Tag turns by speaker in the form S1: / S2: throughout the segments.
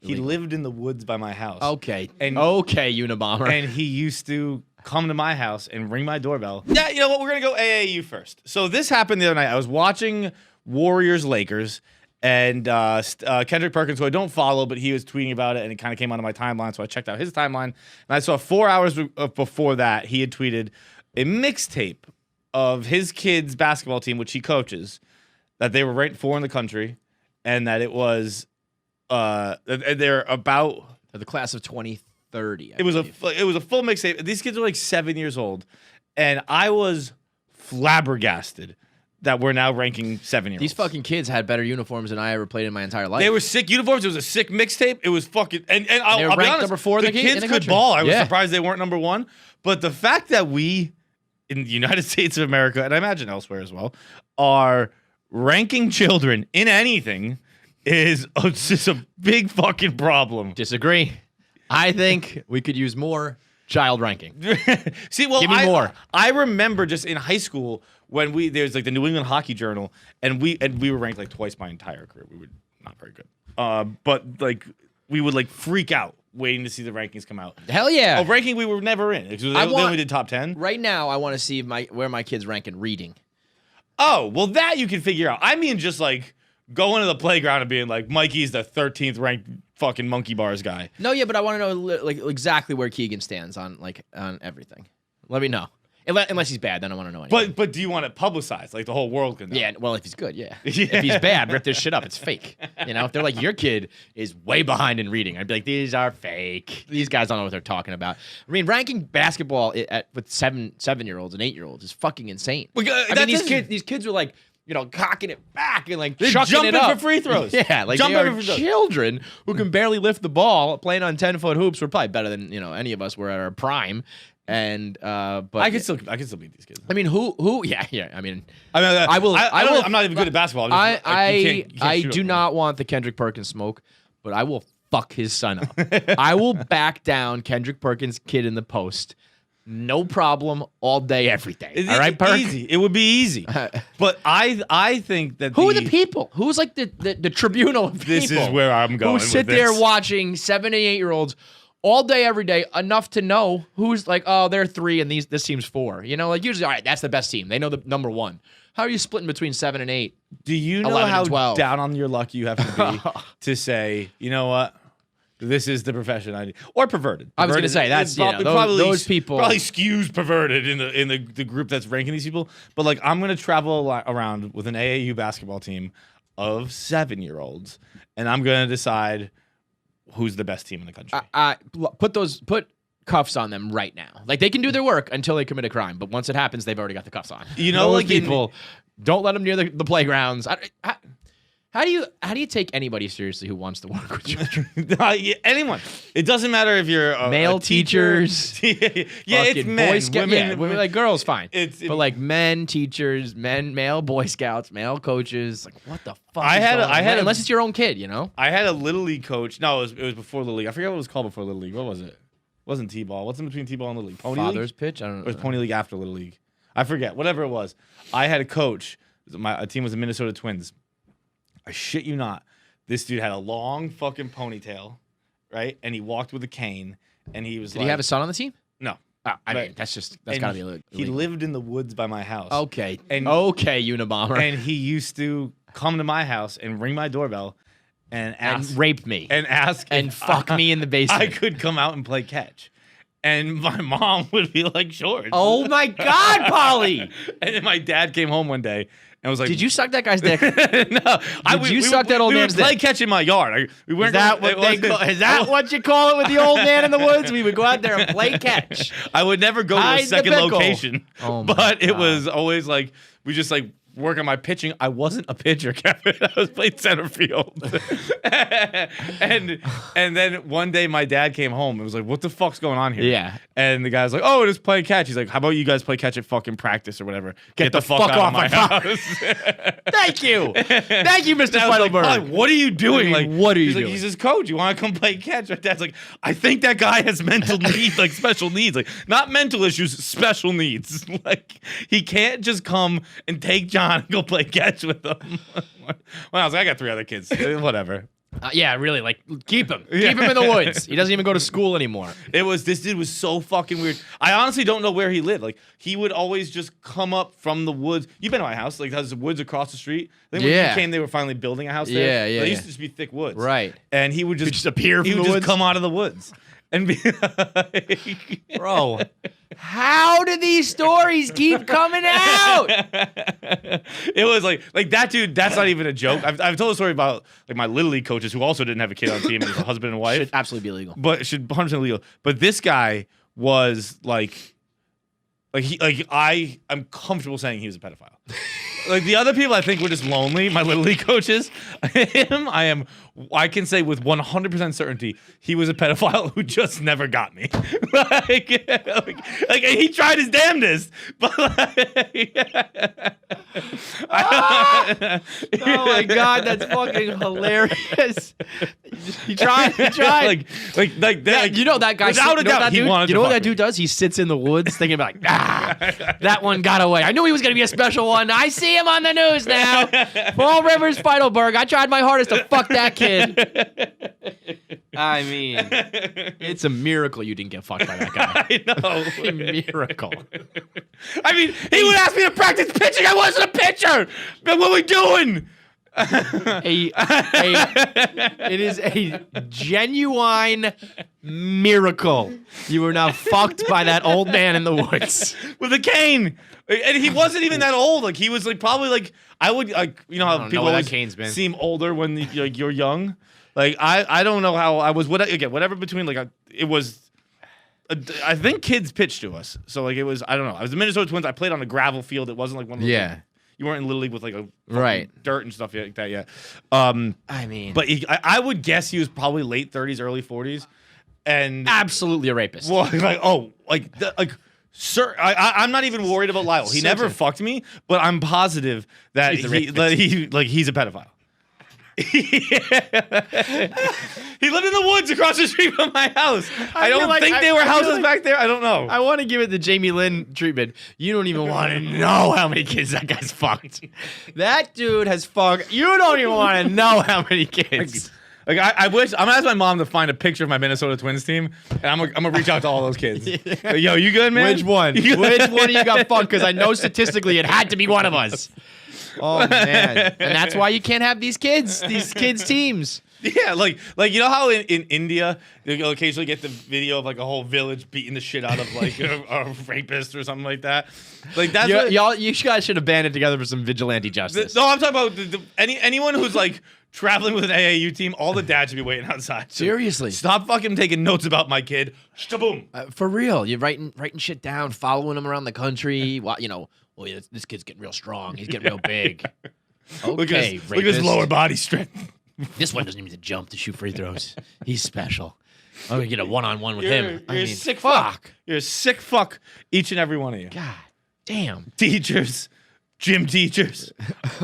S1: He lived in the woods by my house.
S2: Okay.
S1: And
S2: okay, Unabomber.
S1: And he used to come to my house and ring my doorbell. Yeah, you know what? We're going to go AAU first. So this happened the other night. I was watching Warriors-Lakers, and Kendrick Perkins, who I don't follow, but he was tweeting about it, and it kind of came onto my timeline, so I checked out his timeline. And I saw 4 hours before that, he had tweeted a mixtape of his kids' basketball team, which he coaches, that they were ranked 4 in the country, and that it was they're about
S2: the class of 2030.
S1: It was a full mixtape. These kids are like 7 years old, and I was flabbergasted that we're now ranking 7-year-olds.
S2: These fucking kids had better uniforms than I ever played in my entire life.
S1: They were sick uniforms. It was a sick mixtape. It was fucking and I'll be honest,
S2: number 4
S1: the kids could ball. I was surprised they weren't number 1. But the fact that we in the United States of America, and I imagine elsewhere as well, are ranking children in anything is just a big fucking problem.
S2: Disagree. I think we could use more child ranking.
S1: See, well,
S2: give me more.
S1: I remember just in high school when there's like the New England Hockey Journal, and we were ranked like twice my entire career. We were not very good, but like we would like freak out waiting to see the rankings come out.
S2: Hell yeah!
S1: A ranking we were never in because they only did top 10.
S2: Right now, I want to see where my kids rank in reading.
S1: Oh, well, that you can figure out. I mean, just like going to the playground and being like, Mikey's the 13th ranked fucking monkey bars guy.
S2: No, yeah, but I want to know like exactly where Keegan stands on everything. Let me know. Unless he's bad, then I want to know anything.
S1: But do you want it publicized? Like the whole world can know?
S2: Yeah, well, if he's good, yeah. If he's bad, rip this shit up. It's fake. You know, if they're like, your kid is way behind in reading, I'd be like, these are fake. These guys don't know what they're talking about. I mean, ranking basketball with 7-year-olds and 8-year-olds is fucking insane. I mean, these kids are like, you know, cocking it back and like chucking it up
S1: for free throws.
S2: Yeah, like they are children who can barely lift the ball, playing on 10-foot hoops. We're probably better than any of us were at our prime. And but
S1: I can still beat these kids.
S2: I mean, who? Yeah. I mean,
S1: I will. I'm not even good at basketball.
S2: I do not want the Kendrick Perkins smoke, but I will fuck his son up. I will back down Kendrick Perkins' kid in the post. No problem, all day, every day. All right, Perk?
S1: Easy. It would be easy. But I think that
S2: who are the people? Who's like the tribunal of people?
S1: This is where I'm going.
S2: Who sit there watching 7- and 8-year-olds all day, every day, enough to know who's like, oh, they're 3 and this team's 4. You know, like usually, all right, that's the best team. They know the number 1. How are you splitting between 7 and 8?
S1: Do you know how down on your luck you have to be to say, you know what? This is the profession I need, or perverted.
S2: I was going to say that's those people
S1: probably skews perverted in the group that's ranking these people. But like, I'm going to travel around with an AAU basketball team of 7-year-olds, and I'm going to decide who's the best team in the country.
S2: Put cuffs on them right now. Like they can do their work until they commit a crime, but once it happens, they've already got the cuffs on.
S1: You know,
S2: those people don't let them near the playgrounds. How do you take anybody seriously who wants to work with children?
S1: Anyone. It doesn't matter if you're
S2: male teachers.
S1: Yeah, it's men.
S2: Boy Scouts, women, like girls, fine. But like men teachers, male Boy Scouts, male coaches. Like what the fuck? Unless it's your own kid, you know.
S1: I had a little league coach. No, it was before Little League. I forget what it was called before Little League. What was it? It wasn't T-ball. What's in between T-ball and Little League? Pony
S2: Father's
S1: League?
S2: pitch. I don't know.
S1: Or was Pony League after Little League? I forget. Whatever it was. I had a coach. My team was the Minnesota Twins. I shit you not. This dude had a long fucking ponytail, right? And he walked with a cane, and he was
S2: Did he have a son on the team?
S1: No.
S2: I mean, that's gotta be illegal.
S1: He lived in the woods by my house.
S2: Okay. Okay, Unabomber.
S1: And he used to come to my house and ring my doorbell and ask.
S2: And rape me.
S1: And ask.
S2: And fuck me in the basement.
S1: I could come out and play catch. And my mom would be like, sure.
S2: Oh my God, Polly.
S1: And then my dad came home one day and was like,
S2: did you suck that guy's dick?
S1: No.
S2: Did you suck that old man's dick?
S1: We would play catch in my yard.
S2: Is that what you call it with the old man in the woods? We would go out there and play catch.
S1: I would never go to a second location.
S2: Oh
S1: but it was always like, we just like work on my pitching. I wasn't a pitcher, Kevin. I was playing center field. and then one day my dad came home and was like, what the fuck's going on here?
S2: Yeah.
S1: And the guy's like, oh, just playing catch. He's like, how about you guys play catch at fucking practice or whatever? Get the fuck out of my house.
S2: Thank you. Thank you, Mr. Feidelberg.
S1: Like, what are you doing?
S2: Like, what are you doing?
S1: Like, he's his coach. You want to come play catch? My dad's like, I think that guy has mental needs, like special needs. Like, not mental issues, special needs. Like, he can't just come and take John and go play catch with him. Well, I was like, I got 3 other kids. Whatever.
S2: Yeah, really. Like, keep him. Keep him in the woods. He doesn't even go to school anymore.
S1: This dude was so fucking weird. I honestly don't know where he lived. Like, he would always just come up from the woods. You've been to my house. Like, there's the woods across the street. Then when you came, they were finally building a house there.
S2: Yeah.
S1: They used to just be thick woods.
S2: Right.
S1: And he would just
S2: appear from
S1: the
S2: the
S1: woods.
S2: woods?
S1: Come out of the woods. And be like,
S2: Bro, how do these stories keep coming out?
S1: It was like that dude. That's not even a joke. I've told a story about like my little league coaches who also didn't have a kid on team, and was a husband and wife.
S2: Should absolutely be illegal.
S1: But should 100% illegal. But this guy was I'm comfortable saying he was a pedophile. Like the other people, I think were just lonely. My little league coaches, I can say with 100% certainty, he was a pedophile who just never got me. like he tried his damnedest, but
S2: oh my God, that's fucking hilarious. He tried.
S1: You
S2: know that guy.
S1: Without a doubt, he wanted to.
S2: You know what
S1: fuck
S2: that dude does? He sits in the woods thinking about, that one got away. I knew he was gonna be a special one. I see him on the news now. Paul Rivers, Feidelberg. I tried my hardest to fuck that kid. I mean, it's a miracle you didn't get fucked by that guy.
S1: I know.
S2: A miracle.
S1: I mean, he would ask me to practice pitching. I wasn't a pitcher. But what are we doing?
S2: It is a genuine miracle. You were not fucked by that old man in the woods
S1: with a cane, and he wasn't even that old. Like he was like probably like I would like how people always seem older when you're young. Like I don't know how I was. Whatever between it was. I think kids pitched to us, so like it was. I don't know. I was the Minnesota Twins. I played on a gravel field. It wasn't like one of those.
S2: Yeah.
S1: You weren't in Little League with like a dirt and stuff like that yet.
S2: I mean,
S1: but I would guess he was probably late 30s, early 40s, and
S2: absolutely a rapist.
S1: Well, sir, I'm not even worried about Lyle. He never fucked me, but I'm positive that he's a pedophile. He lived in the woods across the street from my house. I don't think they were houses back there. I don't know.
S2: I want to give it the Jamie Lynn treatment. You don't even want to know how many kids that guy's fucked. That dude has fucked. You don't even want to know how many kids.
S1: I wish I'm gonna ask my mom to find a picture of my Minnesota Twins team, and I'm gonna reach out to all those kids. Yo, you good, man?
S2: Which one? Which one of you got fucked? Because I know statistically it had to be one of us. Oh man, and that's why you can't have these kids teams.
S1: Yeah, like you know how in India you'll occasionally get the video of like a whole village beating the shit out of like a rapist or something like that. Like that's
S2: you guys should have banded together for some vigilante justice.
S1: No, I'm talking about anyone who's like traveling with an AAU team. All the dads should be waiting outside.
S2: Seriously,
S1: stop fucking taking notes about my kid. Shaboom.
S2: For real, you're writing shit down, following him around the country. Well, yeah, this kid's getting real strong. He's getting real big. Okay,
S1: look at his lower body strength.
S2: This one doesn't even need to jump to shoot free throws. He's special. I'm gonna get a one-on-one with him.
S1: You're a sick fuck. You're a sick fuck, each and every one of you.
S2: God damn.
S1: Teachers, gym teachers,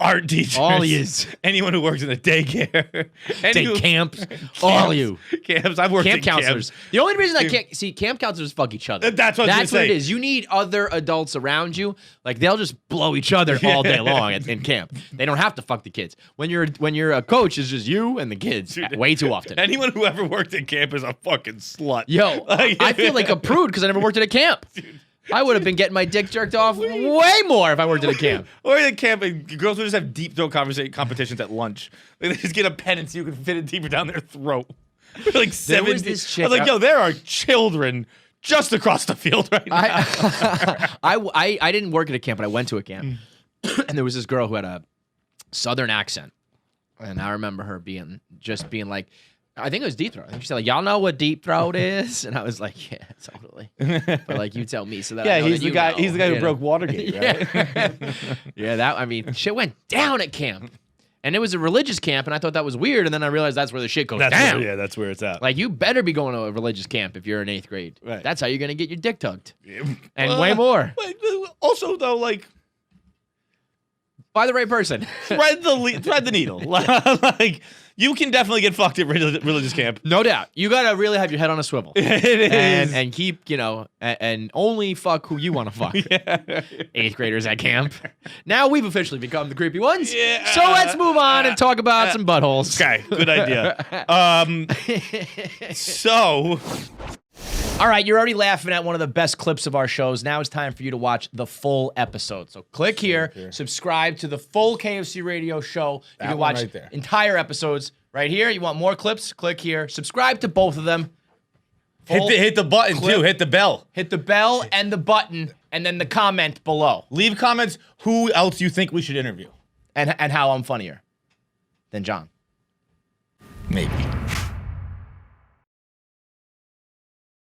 S1: art teachers,
S2: all yous.
S1: Anyone who works in a daycare,
S2: day camps, all you.
S1: Camps. I've worked
S2: camp
S1: in
S2: counselors.
S1: Camps.
S2: The only reason I can't see camp counselors fuck each other.
S1: That's what
S2: it is. You need other adults around you. Like they'll just blow each other all day long in camp. They don't have to fuck the kids. When you're a coach, it's just you and the kids.
S1: Dude,
S2: way too often.
S1: Anyone who ever worked in camp is a fucking slut.
S2: Yo, I feel like a prude because I never worked at a camp. Dude. I would have been getting my dick jerked off way more if I worked at a camp.
S1: Or at camp, girls would just have deep throat competitions at lunch. They just get a pen and see who can fit it deeper down their throat. Like 7. I was like, yo, there are children just across the field right now.
S2: I didn't work at a camp, but I went to a camp, and there was this girl who had a southern accent, and I remember her being like. I think it was deep throat. I think she said, like, y'all know what deep throat is? And I was like, yeah, totally. But like, you tell me so that I know
S1: he's
S2: that
S1: the guy.
S2: Know,
S1: he's the guy who broke Watergate, right?
S2: Yeah, shit went down at camp. And it was a religious camp, and I thought that was weird, and then I realized that's where the shit goes down.
S1: That's where it's at.
S2: Like, you better be going to a religious camp if you're in 8th grade.
S1: Right.
S2: That's how you're going to get your dick tugged. And way more.
S1: Also, though, like...
S2: By the right person.
S1: thread the needle. Like, you can definitely get fucked at religious camp.
S2: No doubt. You gotta really have your head on a swivel.
S1: It is.
S2: And keep, and only fuck who you want to fuck. Eighth graders at camp. Now we've officially become the creepy ones.
S1: Yeah.
S2: So let's move on and talk about some buttholes.
S1: Okay, good idea. So,
S2: all right, you're already laughing at one of the best clips of our shows. Now it's time for you to watch the full episode. So click here, subscribe to the full KFC Radio show. You can watch entire episodes right here. You want more clips? Click here. Subscribe to both of them.
S1: Hit the button too. Hit the bell.
S2: Hit the bell and the button, and then the comment below.
S1: Leave comments who else you think we should interview.
S2: And how I'm funnier than John.
S1: Maybe.